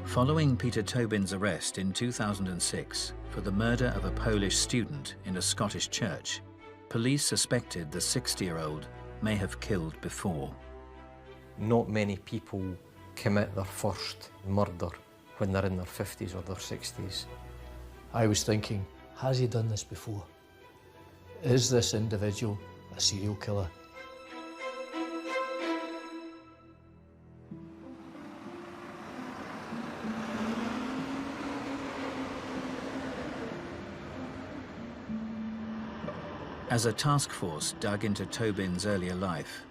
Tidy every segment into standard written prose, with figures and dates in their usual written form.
Following Peter Tobin's arrest in 2006 for the murder of a Polish student in a Scottish church, police suspected the 60-year-old may have killed before. Not many people commit their first murder when they're in their 50s or their 60s. I was thinking, has he done this before? Is this individual a serial killer? As a task force dug into Tobin's earlier life,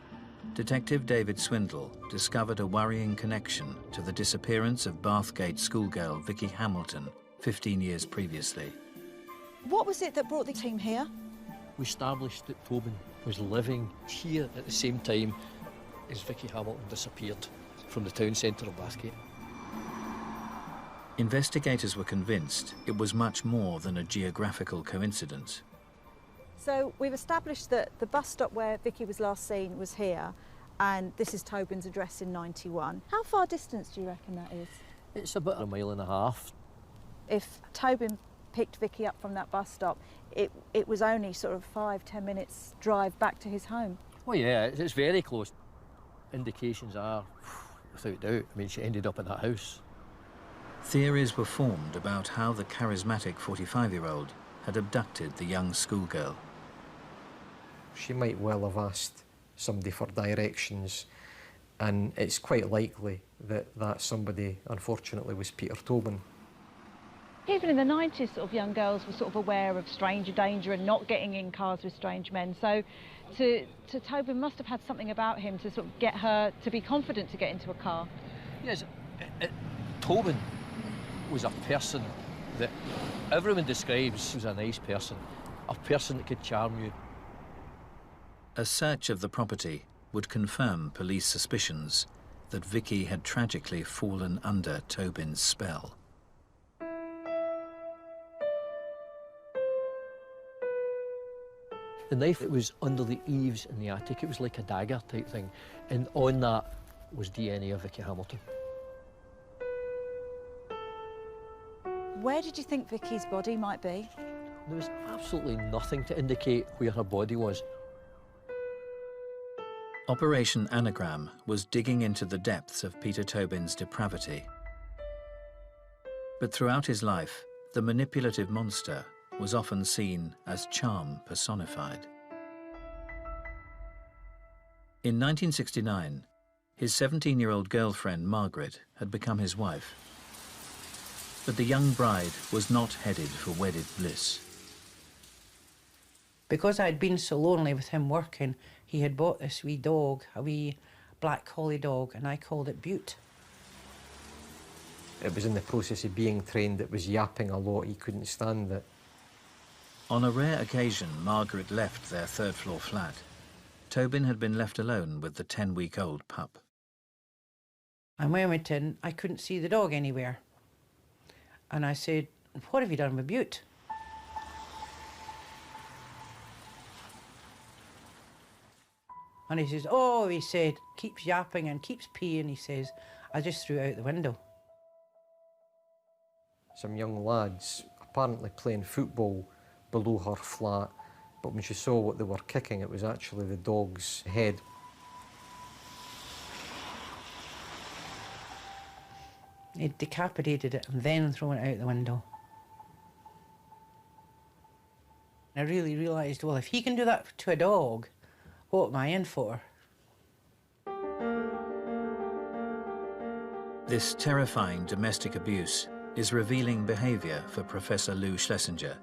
Detective David Swindle discovered a worrying connection to the disappearance of Bathgate schoolgirl Vicky Hamilton 15 years previously. What was it that brought the team here? We established that Tobin was living here at the same time as Vicky Hamilton disappeared from the town centre of Bathgate. Investigators were convinced it was much more than a geographical coincidence. So we've established that the bus stop where Vicky was last seen was here, and this is Tobin's address in 91. How far distance do you reckon that is? It's about 1.5 miles. If Tobin picked Vicky up from that bus stop, it was only sort of 5–10 minutes drive back to his home. Oh yeah, it's very close. Indications are, without doubt, I mean, she ended up in that house. Theories were formed about how the charismatic 45-year-old had abducted the young schoolgirl. She might well have asked somebody for directions, and it's quite likely that that somebody, unfortunately, was Peter Tobin. Even in the 90s, sort of young girls were sort of aware of stranger danger and not getting in cars with strange men. So Tobin must have had something about him to sort of get her to be confident to get into a car. Yes, Tobin was a person that everyone describes as a nice person, a person that could charm you. A search of the property would confirm police suspicions that Vicky had tragically fallen under Tobin's spell. The knife that was under the eaves in the attic, it was like a dagger type thing, and on that was DNA of Vicky Hamilton. Where did you think Vicky's body might be? There was absolutely nothing to indicate where her body was. Operation Anagram was digging into the depths of Peter Tobin's depravity. But throughout his life, the manipulative monster was often seen as charm personified. In 1969, his 17-year-old girlfriend, Margaret, had become his wife. But the young bride was not headed for wedded bliss. Because I'd been so lonely with him working, he had bought this wee dog, a wee black collie dog, and I called it Butte. It was in the process of being trained, it was yapping a lot, he couldn't stand it. On a rare occasion, Margaret left their third-floor flat. Tobin had been left alone with the 10-week-old pup. And when I went in, I couldn't see the dog anywhere. And I said, "What have you done with Butte?" And he says, "Oh," he said, "keeps yapping and keeps peeing," he says. "I just threw it out the window." Some young lads apparently playing football below her flat, but when she saw what they were kicking, it was actually the dog's head. He decapitated it and then thrown it out the window. I really realised, well, if he can do that to a dog, what am I in for? This terrifying domestic abuse is revealing behaviour for Professor Lou Schlesinger.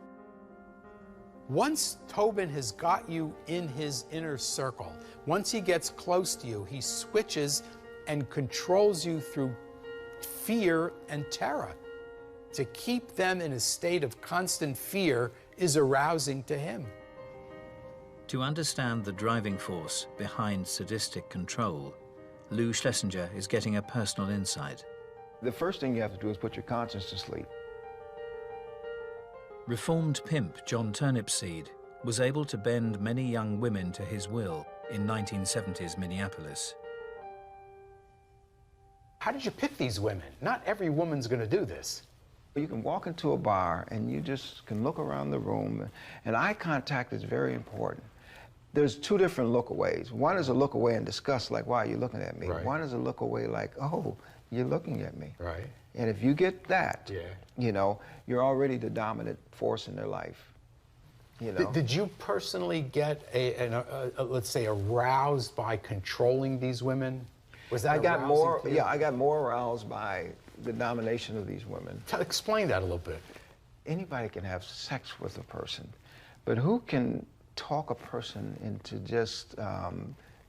Once Tobin has got you in his inner circle, once he gets close to you, he switches and controls you through fear and terror. To keep them in a state of constant fear is arousing to him. To understand the driving force behind sadistic control, Lou Schlesinger is getting a personal insight. The first thing you have to do is put your conscience to sleep. Reformed pimp John Turnipseed was able to bend many young women to his will in 1970s Minneapolis. How did you pick these women? Not every woman's going to do this. You can walk into a bar and you just can look around the room, and eye contact is very important. There's two different lookaways. One is a look away in disgust, like, why are you looking at me? Right. One is a look away like, oh, you're looking at me. Right. And if you get that, Yeah. you know, you're already the dominant force in their life. You know? Did you personally get, let's say, aroused by controlling these women? Was that I got arousing more, to you? yeah, I got more aroused by the domination of these women. Explain that a little bit. Anybody can have sex with a person, but who can talk a person into just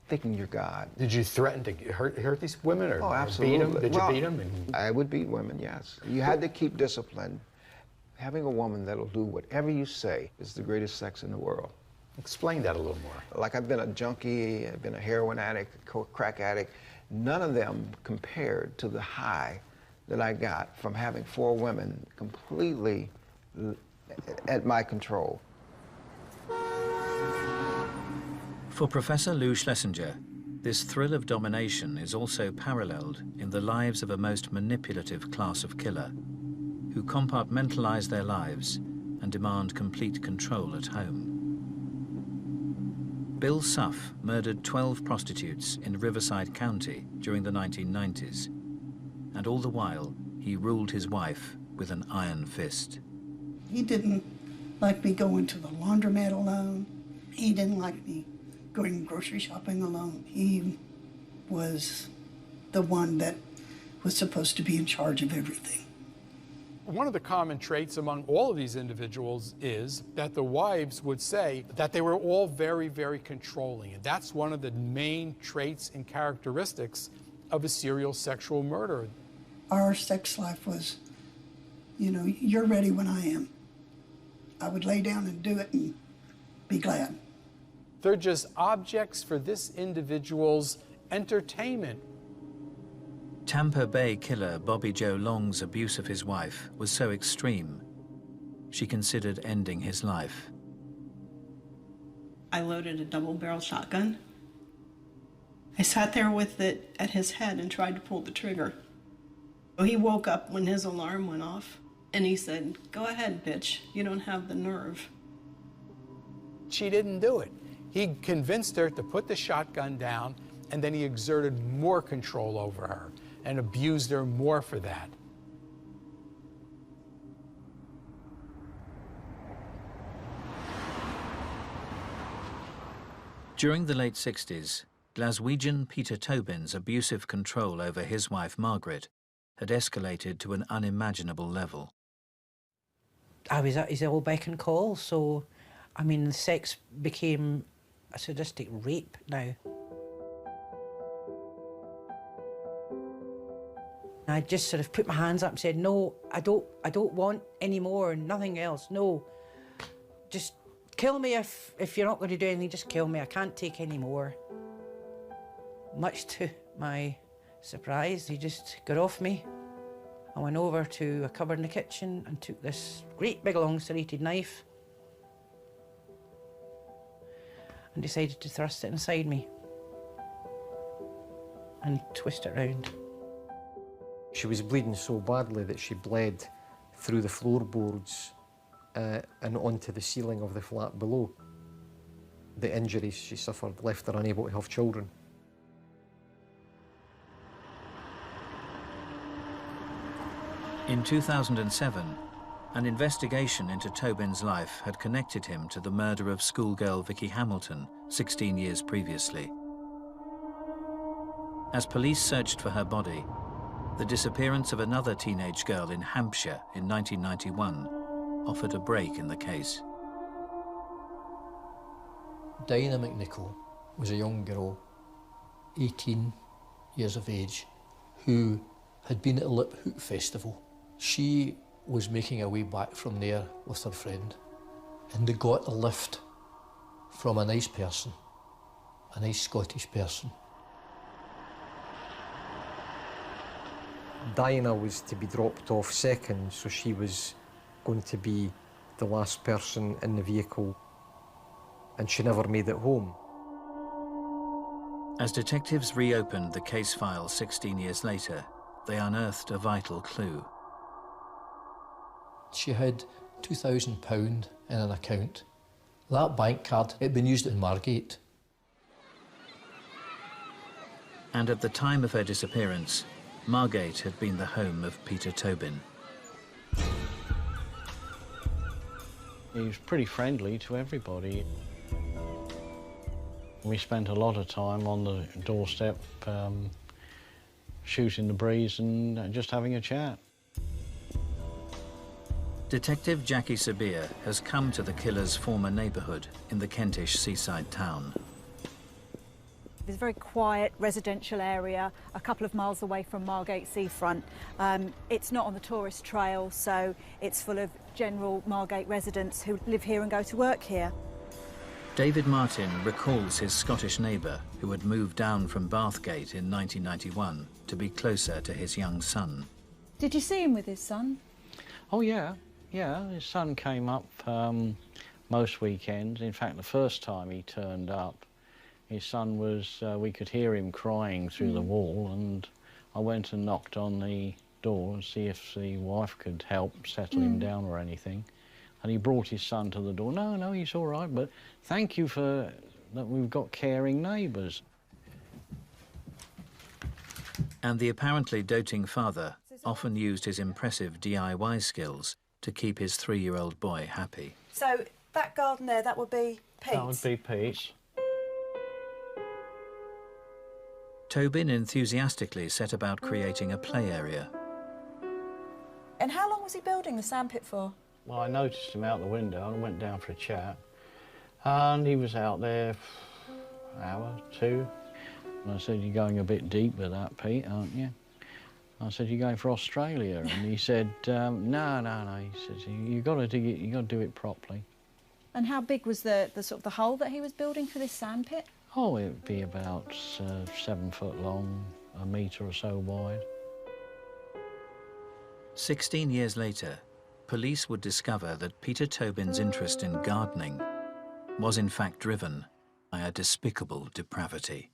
thinking you're God? Did you threaten to hurt these women or Oh, beat absolutely. them? Did Well, you beat them? I would beat women, yes. You had to keep discipline. Having a woman that'll do whatever you say is the greatest sex in the world. Explain that a little more. Like, I've been a junkie, I've been a heroin addict, a crack addict. None of them compared to the high that I got from having 4 women completely at my control. For Professor Lou Schlesinger, this thrill of domination is also paralleled in the lives of a most manipulative class of killer, who compartmentalize their lives and demand complete control at home. Bill Suff murdered 12 prostitutes in Riverside County during the 1990s, and all the while he ruled his wife with an iron fist. He didn't like me going to the laundromat alone. He didn't like me going grocery shopping alone. He was the one that was supposed to be in charge of everything. One of the common traits among all of these individuals is that the wives would say that they were all very, very controlling. And that's one of the main traits and characteristics of a serial sexual murderer. Our sex life was, you know, you're ready when I am. I would lay down and do it and be glad. They're just objects for this individual's entertainment. Tampa Bay killer Bobby Joe Long's abuse of his wife was so extreme, she considered ending his life. I loaded a double-barrel shotgun. I sat there with it at his head and tried to pull the trigger. He woke up when his alarm went off, and he said, "Go ahead, bitch, you don't have the nerve." She didn't do it. He convinced her to put the shotgun down, and then he exerted more control over her and abused her more for that. During the late 60s, Glaswegian Peter Tobin's abusive control over his wife Margaret had escalated to an unimaginable level. I was at his all beck and call, so, I mean, the sex became a sadistic rape now. I just sort of put my hands up and said, no, I don't want any more, nothing else, no. Just kill me if you're not going to do anything, just kill me, I can't take any more. Much to my surprise, he just got off me. I went over to a cupboard in the kitchen and took this great big long serrated knife and decided to thrust it inside me and twist it round. She was bleeding so badly that she bled through the floorboards and onto the ceiling of the flat below. The injuries she suffered left her unable to have children. In 2007, an investigation into Tobin's life had connected him to the murder of schoolgirl Vicky Hamilton 16 years previously. As police searched for her body, the disappearance of another teenage girl in Hampshire in 1991 offered a break in the case. Dinah McNichol was a young girl, 18 years of age, who had been at a Lip Hook festival. She was making her way back from there with her friend, and they got a lift from a nice person, a nice Scottish person. Dinah was to be dropped off second, so she was going to be the last person in the vehicle, and she never made it home. As detectives reopened the case file 16 years later, they unearthed a vital clue. She had £2,000 in an account. That bank card had been used in Margate. And at the time of her disappearance, Margate had been the home of Peter Tobin. He was pretty friendly to everybody. We spent a lot of time on the doorstep shooting the breeze and just having a chat. Detective Jackie Sabir has come to the killer's former neighbourhood in the Kentish seaside town. It's a very quiet residential area, a couple of miles away from Margate seafront. It's not on the tourist trail, so it's full of general Margate residents who live here and go to work here. David Martin recalls his Scottish neighbour who had moved down from Bathgate in 1991 to be closer to his young son. Did you see him with his son? Oh yeah, his son came up most weekends. In fact, the first time he turned up, his son was, we could hear him crying through the wall, and I went and knocked on the door and see if the wife could help settle him down or anything. And he brought his son to the door. No, he's all right, but thank you for that we've got caring neighbours. And the apparently doting father often used his impressive DIY skills to keep his 3-year-old boy happy. So that garden there, that would be Pete's? That would be Pete's. Tobin enthusiastically set about creating a play area. And how long was he building the sandpit for? Well, I noticed him out the window and I went down for a chat. And he was out there an hour, 2. And I said, "You're going a bit deep with that, Pete, aren't you?" I said, "You're going for Australia." And he said, no. He says, "You've got to dig it, you've got to do it properly." And how big was the sort of the hole that he was building for this sandpit? Oh, it'd be about 7 foot long, a metre or so wide. 16 years later, police would discover that Peter Tobin's interest in gardening was in fact driven by a despicable depravity.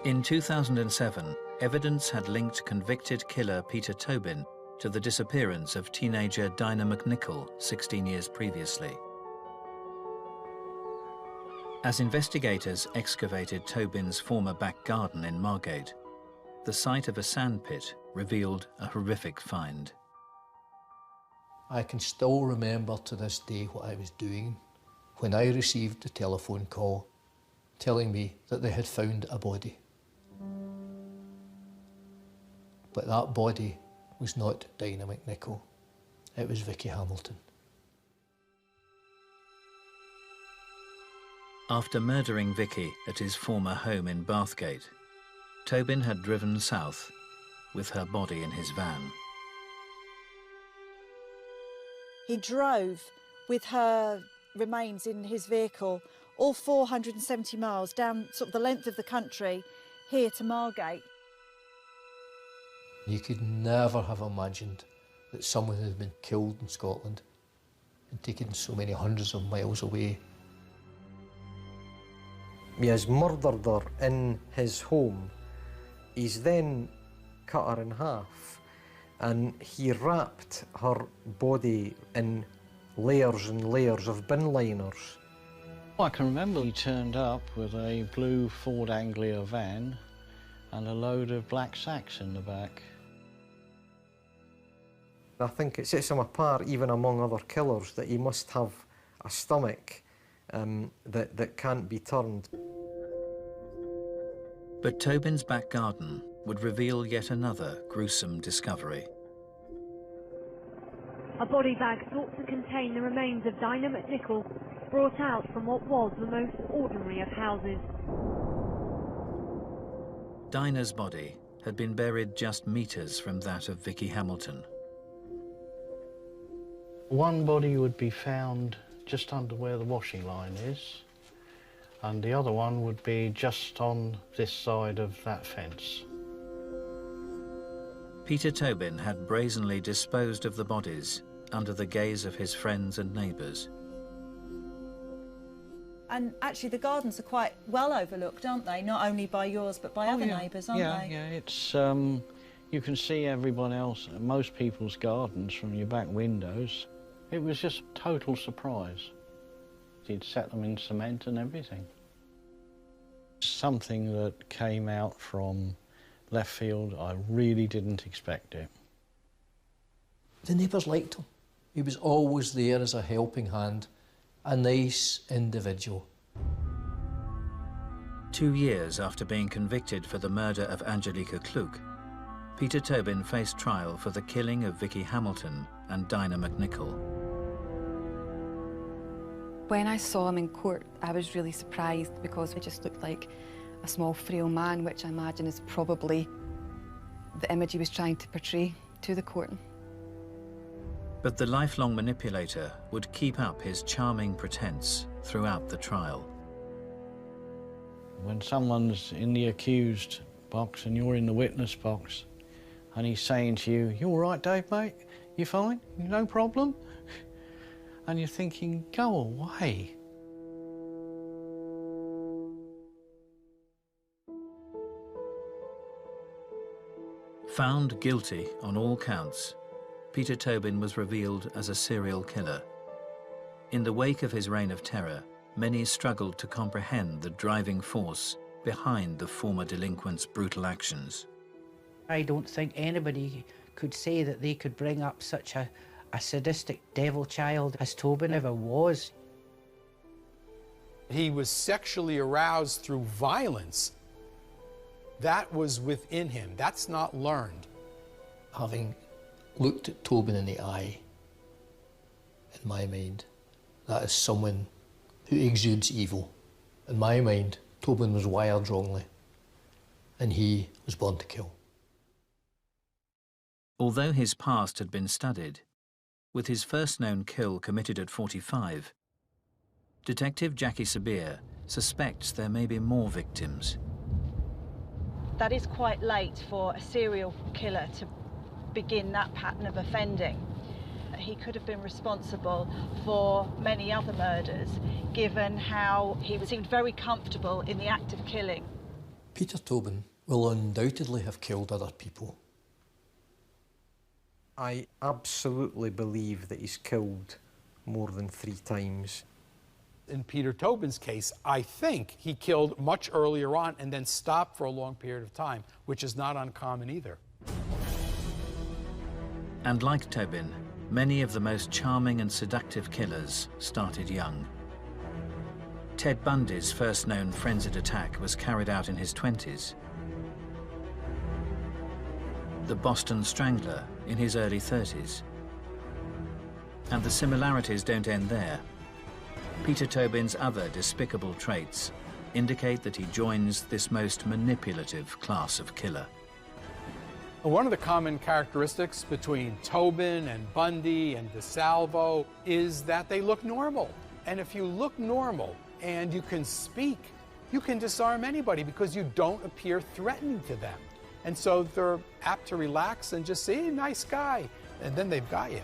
In 2007, evidence had linked convicted killer Peter Tobin to the disappearance of teenager Dinah McNichol 16 years previously. As investigators excavated Tobin's former back garden in Margate, the site of a sandpit revealed a horrific find. I can still remember to this day what I was doing when I received a telephone call telling me that they had found a body. But that body was not Dinah McNichol, it was Vicky Hamilton. After murdering Vicky at his former home in Bathgate, Tobin had driven south with her body in his van. He drove with her remains in his vehicle all 470 miles down sort of the length of the country here to Margate. You could never have imagined that someone had been killed in Scotland and taken so many hundreds of miles away. He has murdered her in his home. He's then cut her in half and he wrapped her body in layers and layers of bin liners. I can remember he turned up with a blue Ford Anglia van and a load of black sacks in the back. I think it sets him apart, even among other killers, that he must have a stomach that can't be turned. But Tobin's back garden would reveal yet another gruesome discovery. A body bag thought to contain the remains of Dinah McNichol, brought out from what was the most ordinary of houses. Dinah's body had been buried just metres from that of Vicky Hamilton. One body would be found just under where the washing line is, and the other one would be just on this side of that fence. Peter Tobin had brazenly disposed of the bodies under the gaze of his friends and neighbours. And actually the gardens are quite well overlooked, aren't they? Not only by yours, but by other neighbours, aren't they? Yeah, it's, you can see everyone else, most people's gardens from your back windows. It was just a total surprise. He'd set them in cement and everything. Something that came out from left field, I really didn't expect it. The neighbours liked him. He was always there as a helping hand, a nice individual. 2 years after being convicted for the murder of Angelica Kluk, Peter Tobin faced trial for the killing of Vicky Hamilton and Dinah McNichol. When I saw him in court, I was really surprised because he just looked like a small, frail man, which I imagine is probably the image he was trying to portray to the court. But the lifelong manipulator would keep up his charming pretense throughout the trial. When someone's in the accused box and you're in the witness box and he's saying to you, "You all right, Dave, mate? You fine? No problem?" And you're thinking, go away. Found guilty on all counts, Peter Tobin was revealed as a serial killer. In the wake of his reign of terror, many struggled to comprehend the driving force behind the former delinquent's brutal actions. I don't think anybody could say that they could bring up such a sadistic devil child as Tobin ever was. He was sexually aroused through violence. That was within him. That's not learned. Having looked at Tobin in the eye, in my mind, that is someone who exudes evil. In my mind, Tobin was wired wrongly, and he was born to kill. Although his past had been studied, with his first known kill committed at 45, Detective Jackie Sabir suspects there may be more victims. That is quite late for a serial killer to begin that pattern of offending. He could have been responsible for many other murders, given how he seemed very comfortable in the act of killing. Peter Tobin will undoubtedly have killed other people. I absolutely believe that he's killed more than 3 times. In Peter Tobin's case, I think he killed much earlier on and then stopped for a long period of time, which is not uncommon either. And like Tobin, many of the most charming and seductive killers started young. Ted Bundy's first known frenzied attack was carried out in his 20s. The Boston Strangler in his early 30s. And the similarities don't end there. Peter Tobin's other despicable traits indicate that he joins this most manipulative class of killer. One of the common characteristics between Tobin and Bundy and DeSalvo is that they look normal. And if you look normal and you can speak, you can disarm anybody because you don't appear threatening to them. And so they're apt to relax and just say, "Hey, nice guy," and then they've got you.